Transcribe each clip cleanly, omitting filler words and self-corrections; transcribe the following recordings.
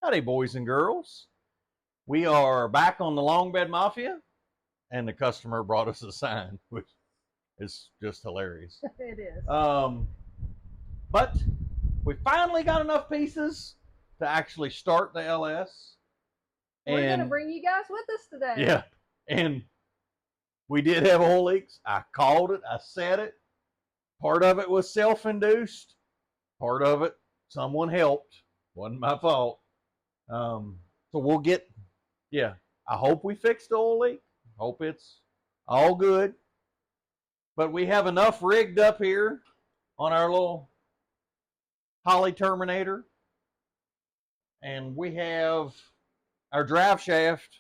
Howdy, boys and girls. We are back on the Longbed Mafia, and the customer brought us a sign, which is just hilarious. It is. But we finally got enough pieces to actually start the LS. We're going to bring you guys with us today. Yeah, and we did have oil leaks. I called it. I said it. Part of it was self-induced. Part of it, someone helped. Wasn't my fault. So we'll get, I hope we fixed the oil leak. Hope it's all good. But we have enough rigged up here on our little Holley Terminator. And we have our drive shaft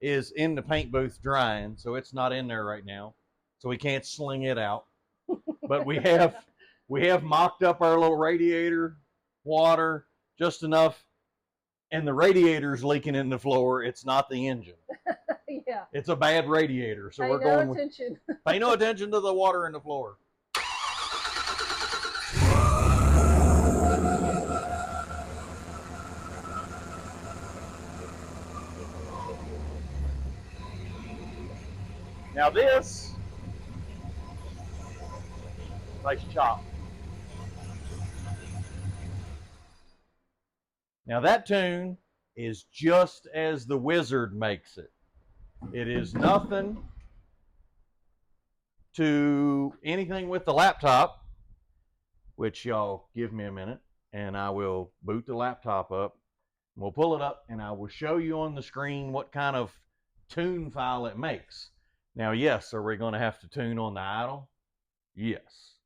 is in the paint booth drying, so it's not in there right now. So we can't sling it out. But we have mocked up our little radiator, water, just enough. And the radiator's leaking in the floor. It's not the engine. Yeah. It's a bad radiator. So we're going attention. Pay no attention to the water in the floor. Now this, nice chop. Now that tune is just as the Wizard makes it. It is nothing to anything with the laptop, which y'all give me a minute, and I will boot the laptop up. We'll pull it up, and I will show you on the screen what kind of tune file it makes. Now, yes, are we going to have to tune on the idle? Yes.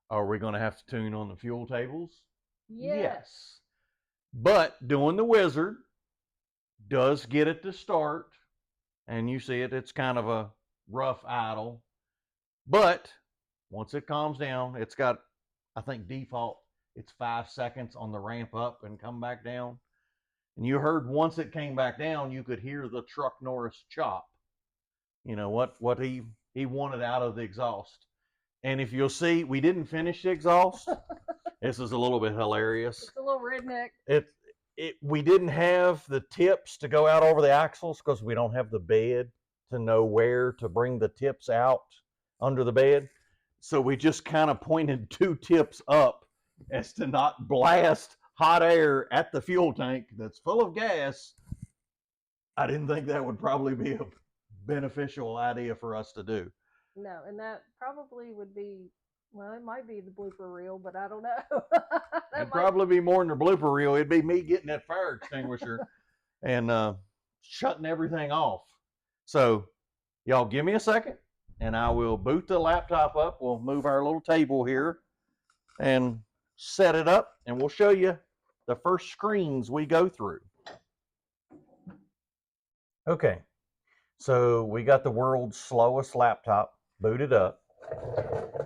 Are we going to have to tune on the fuel tables? Yes. But doing the Wizard does get it to start, and you see it, it's kind of a rough idle. But once it calms down, it's got, I think default, it's 5 seconds on the ramp up and come back down. And you heard once it came back down, you could hear the Truck Norris chop. You know, what he wanted out of the exhaust. And if you'll see, we didn't finish the exhaust. This is a little bit hilarious. It's a little redneck. We didn't have the tips to go out over the axles because we don't have the bed to know where to bring the tips out under the bed. So we just kind of pointed 2 tips up as to not blast hot air at the fuel tank that's full of gas. I didn't think that would probably be a beneficial idea for us to do. No, and that probably would be, well, it might be the blooper reel, but I don't know. It'd probably be more than the blooper reel. It'd be me getting that fire extinguisher and shutting everything off. So y'all give me a second and I will boot the laptop up. We'll move our little table here and set it up, and we'll show you the first screens we go through. Okay, so we got the world's slowest laptop booted up,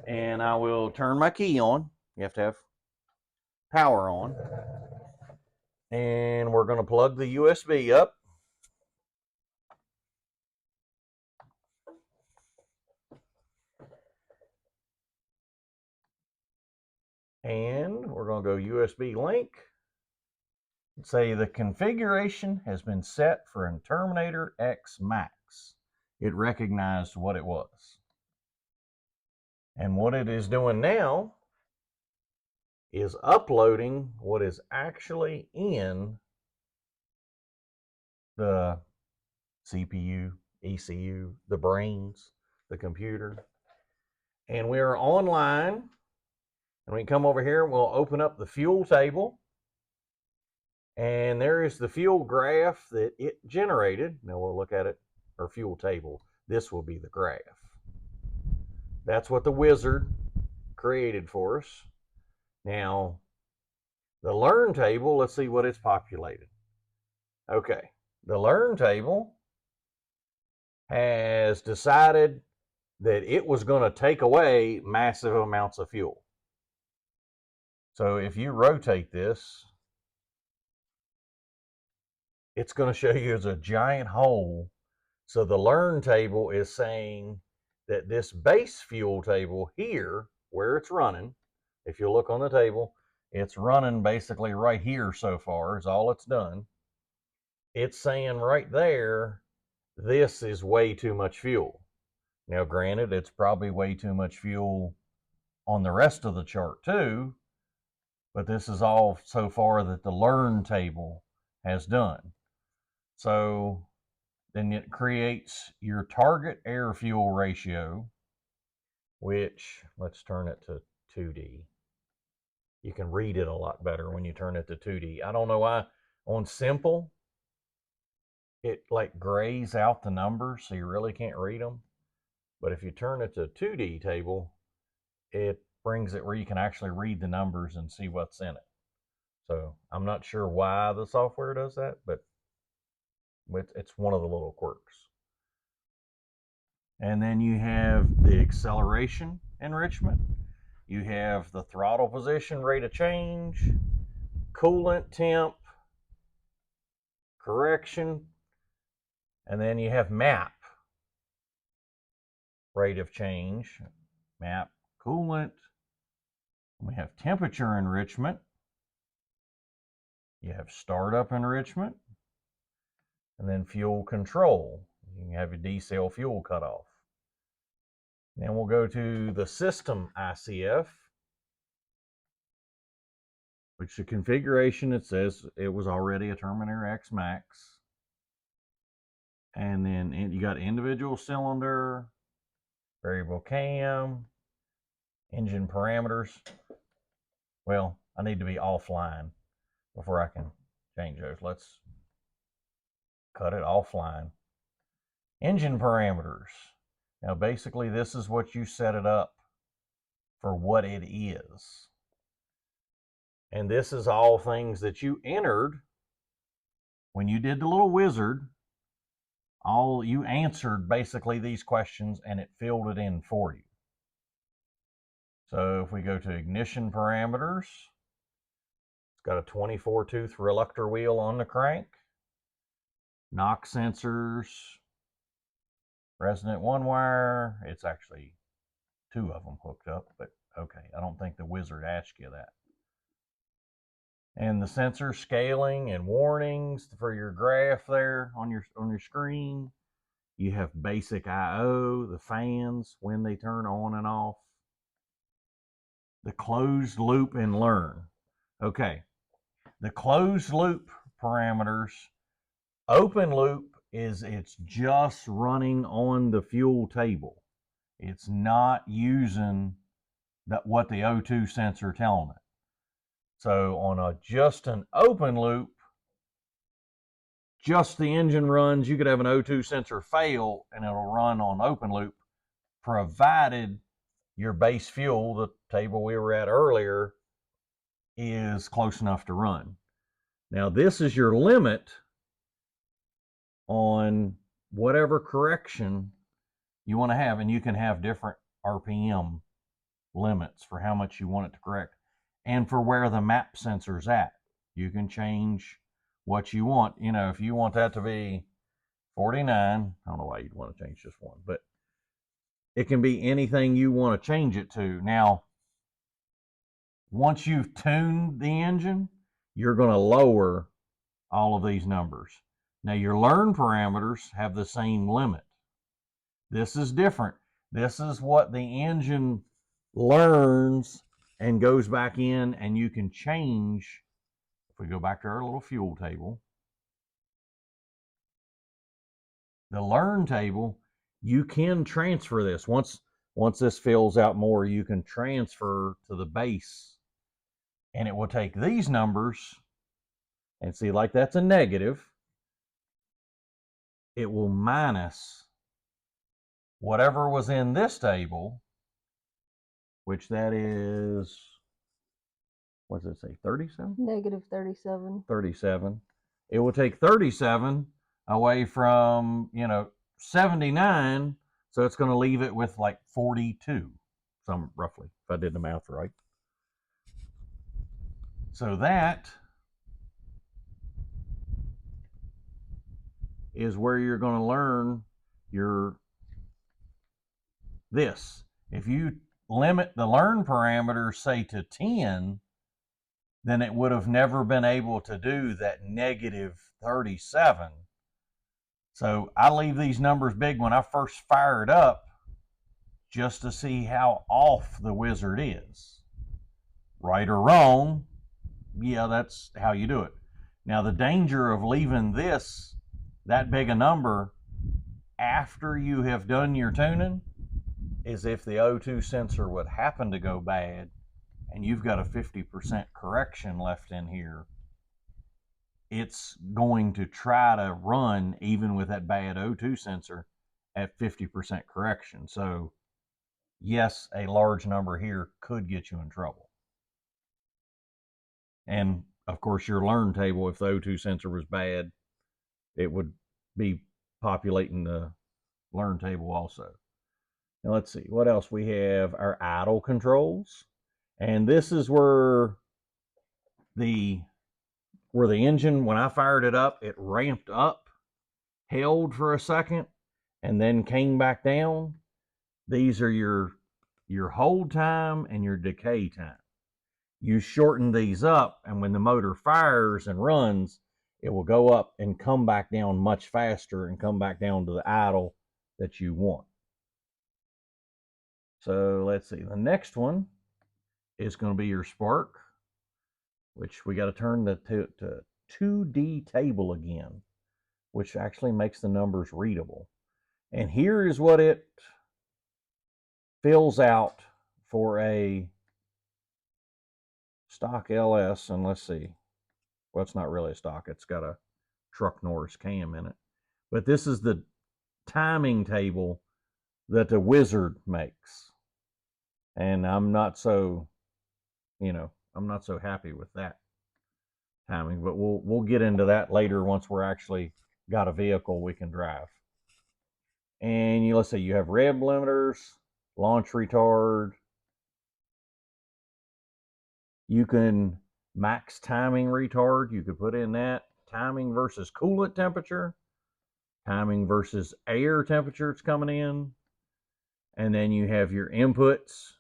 and I will turn my key on. You have to have power on, and we're going to plug the USB up. And we're going to go USB link. Say the configuration has been set for a Terminator X Max. It recognized what it was. And what it is doing now is uploading what is actually in the CPU, ECU, the brains, the computer. And we are online. And we come over here, we'll open up the fuel table. And there is the fuel graph that it generated. Now we'll look at it, or fuel table. This will be the graph. That's what the Wizard created for us. Now, the learn table, let's see what it's populated. Okay, the learn table has decided that it was going to take away massive amounts of fuel. So if you rotate this, it's going to show you as a giant hole. So the learn table is saying that this base fuel table here, where it's running, if you look on the table, it's running basically right here so far is all it's done. it's saying right there, this is way too much fuel. Now, granted, it's probably way too much fuel on the rest of the chart too, but this is all so far that the learn table has done. So then it creates your target air fuel ratio, which, let's turn it to 2D. You can read it a lot better when you turn it to 2D. I don't know why on simple, it like grays out the numbers so you really can't read them. But if you turn it to 2D table, it brings it where you can actually read the numbers and see what's in it. So I'm not sure why the software does that, but it's one of the little quirks. And then you have the acceleration enrichment. You have the throttle position, rate of change, coolant temp, correction, and then you have map, rate of change, map, coolant. We have temperature enrichment. You have startup enrichment, and then fuel control. You can have your decel fuel cutoff. Then we'll go to the system ICF, which the configuration, it says it was already a Terminator X Max. And then you got individual cylinder, variable cam, engine parameters. Well, I need to be offline before I can change those. Let's cut it offline. Engine parameters. Now, basically, this is what you set it up for what it is. And this is all things that you entered when you did the little wizard. All you answered basically these questions and it filled it in for you. So if we go to ignition parameters, it's got a 24-tooth reluctor wheel on the crank, knock sensors, resonant one wire. It's actually two of them hooked up, but okay, I don't think the wizard asked you that. And the sensor scaling and warnings for your graph there on your screen. You have basic I/O, the fans, when they turn on and off. The closed loop and learn. Okay, the closed loop parameters, open loop is it's just running on the fuel table. It's not using what the O2 sensor telling it. So on just an open loop, just the engine runs, you could have an O2 sensor fail and it'll run on open loop, provided your base fuel, the table we were at earlier, is close enough to run. Now this is your limit on whatever correction you want to have, and you can have different RPM limits for how much you want it to correct and for where the map sensor's at. You can change what you want. You know, if you want that to be 49, I don't know why you'd want to change just one, but it can be anything you want to change it to. Now, once you've tuned the engine, you're going to lower all of these numbers. Now, your learn parameters have the same limit. This is different. This is what the engine learns and goes back in, and you can change. If we go back to our little fuel table, the learn table, you can transfer this. Once this fills out more, you can transfer to the base, and it will take these numbers and see, like that's a negative. It will minus whatever was in this table, which that is, what does it say, 37? Negative 37. 37. It will take 37 away from, 79, so it's going to leave it with like 42, some roughly, if I did the math right. So that is where you're going to learn this. If you limit the learn parameters, say to 10, then it would have never been able to do that -37. So I leave these numbers big when I first fire it up just to see how off the wizard is. Right or wrong, yeah, that's how you do it. Now, the danger of leaving this, that big a number, after you have done your tuning, is if the O2 sensor would happen to go bad and you've got a 50% correction left in here, it's going to try to run even with that bad O2 sensor at 50% correction. So yes, a large number here could get you in trouble. And of course, your learn table, if the O2 sensor was bad, it would be populating the learn table also. Now let's see what else we have. Our idle controls, and this is where the engine, when I fired it up, it ramped up, held for a second, and then came back down. These are your hold time and your decay time. You shorten these up, and when the motor fires and runs, it will go up and come back down much faster and come back down to the idle that you want. So let's see. The next one is going to be your spark, which we got to turn to 2D table again, which actually makes the numbers readable. And here is what it fills out for a stock LS. And let's see. Well, it's not really a stock. It's got a Truck Norris cam in it. But this is the timing table that the Wizard makes. And I'm not so, I'm not so happy with that timing, but we'll get into that later once we're actually got a vehicle we can drive. And let's see, you have rev limiters, launch retard. You can max timing retard. You could put in that. Timing versus coolant temperature. Timing versus air temperature it's coming in. And then you have your inputs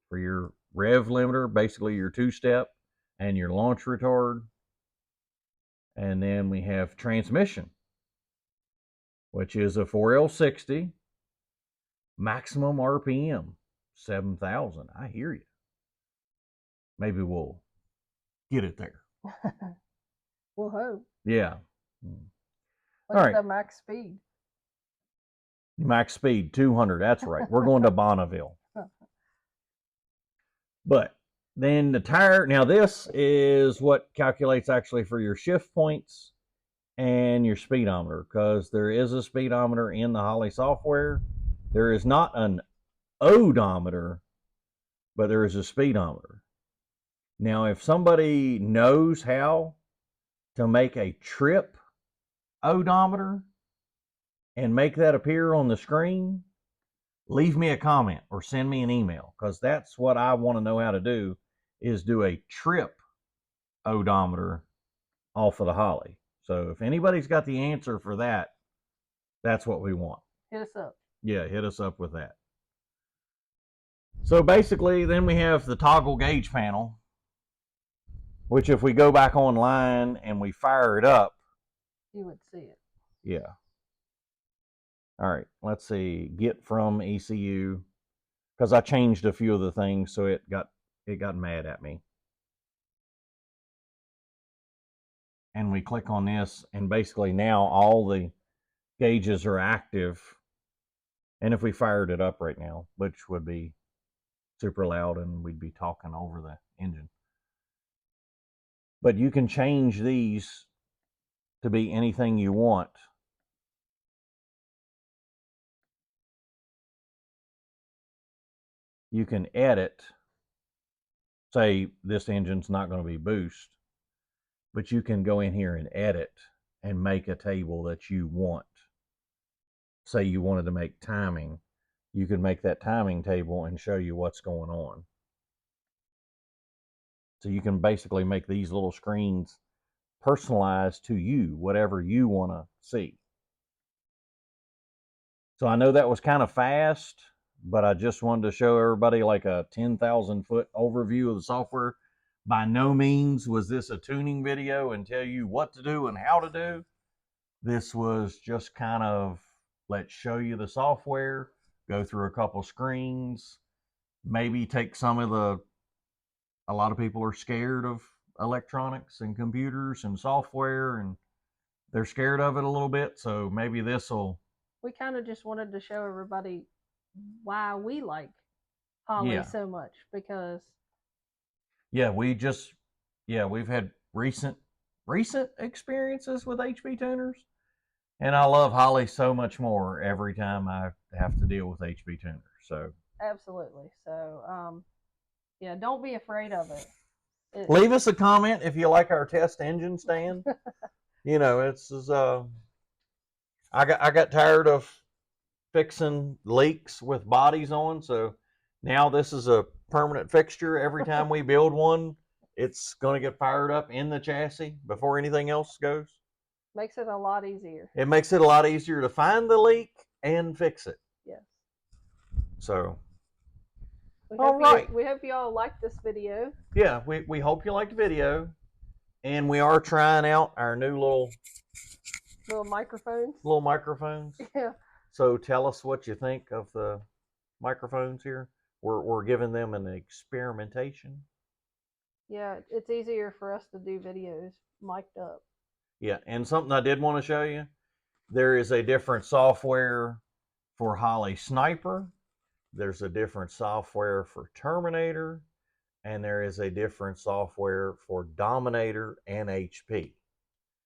for your rev limiter, basically your two-step, and your launch retard. And then we have transmission, which is a 4L60, maximum RPM, 7,000. I hear you. Maybe we'll get it there. We'll hope. Yeah. What's All right. the max speed? Max speed, 200. That's right. We're going to Bonneville. But then the tire, now this is what calculates actually for your shift points and your speedometer, because there is a speedometer in the Holley software. There is not an odometer, but there is a speedometer. Now, if somebody knows how to make a trip odometer and make that appear on the screen, leave me a comment or send me an email, because that's what I want to know how to do, is do a trip odometer off of the Holley. So if anybody's got the answer for that, that's what we want. Hit us up. Yeah, hit us up with that. So basically, then we have the toggle gauge panel, which if we go back online and we fire it up, You would see it. yeah. All right, let's see, get from ECU, because I changed a few of the things, so it got mad at me. And we click on this, and basically now all the gauges are active. And if we fired it up right now, which would be super loud and we'd be talking over the engine. But you can change these to be anything you want. You can edit, say this engine's not going to be boost, but you can go in here and edit and make a table that you want. Say you wanted to make timing, you can make that timing table and show you what's going on. So you can basically make these little screens personalized to you, whatever you want to see. So I know that was kind of fast, but I just wanted to show everybody like a 10,000 foot overview of the software. By no means was this a tuning video and tell you what to do and how to do. This was just kind of, let's show you the software, go through a couple screens, maybe take some of a lot of people are scared of electronics and computers and software, and they're scared of it a little bit. So maybe we kind of just wanted to show everybody why we like Holley so much, because we've had recent experiences with HP tuners, and I love Holley so much more every time I have to deal with HP tuners. So absolutely. So yeah, don't be afraid of it. Leave us a comment if you like our test engine stand. I got tired of fixing leaks with bodies on, so now this is a permanent fixture. Every time we build one, it's going to get fired up in the chassis before anything else goes. Makes it a lot easier. It makes it a lot easier to find the leak and fix it. Yes. So we hope you all like this video. Yeah, we hope you like the video, and we are trying out our new little microphones. Yeah. So tell us what you think of the microphones here. We're giving them an experimentation. Yeah, it's easier for us to do videos mic'd up. Yeah, and something I did want to show you, there is a different software for Holley Sniper. There's a different software for Terminator, and there is a different software for Dominator and HP.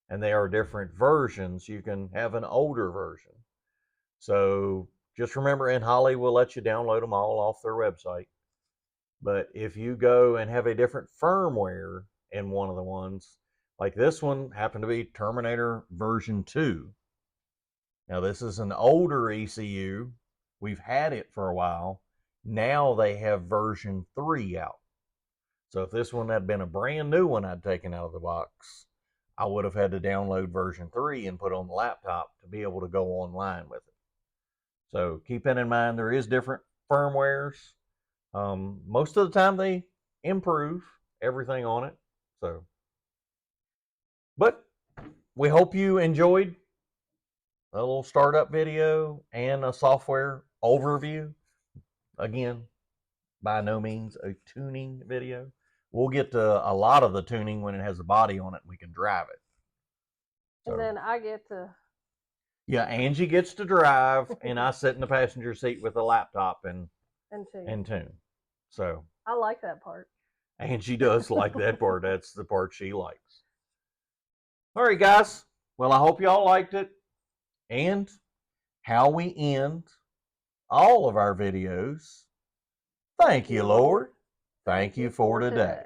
And they are different versions. You can have an older version. So just remember, and Holley will let you download them all off their website. But if you go and have a different firmware in one of the ones, like this one happened to be Terminator version 2. Now this is an older ECU. We've had it for a while. Now they have version 3 out. So if this one had been a brand new one I'd taken out of the box, I would have had to download version 3 and put on the laptop to be able to go online with it. So keep that in mind. There is different firmwares. Most of the time they improve everything on it. But we hope you enjoyed a little startup video and a software overview. Again, by no means a tuning video. We'll get to a lot of the tuning when it has a body on it and we can drive it. And then I get to... Yeah, Angie gets to drive, and I sit in the passenger seat with a laptop and tune. So I like that part. Angie does like that part. That's the part she likes. All right, guys. Well, I hope y'all liked it. And how we end all of our videos. Thank you, Lord. Thank you for today.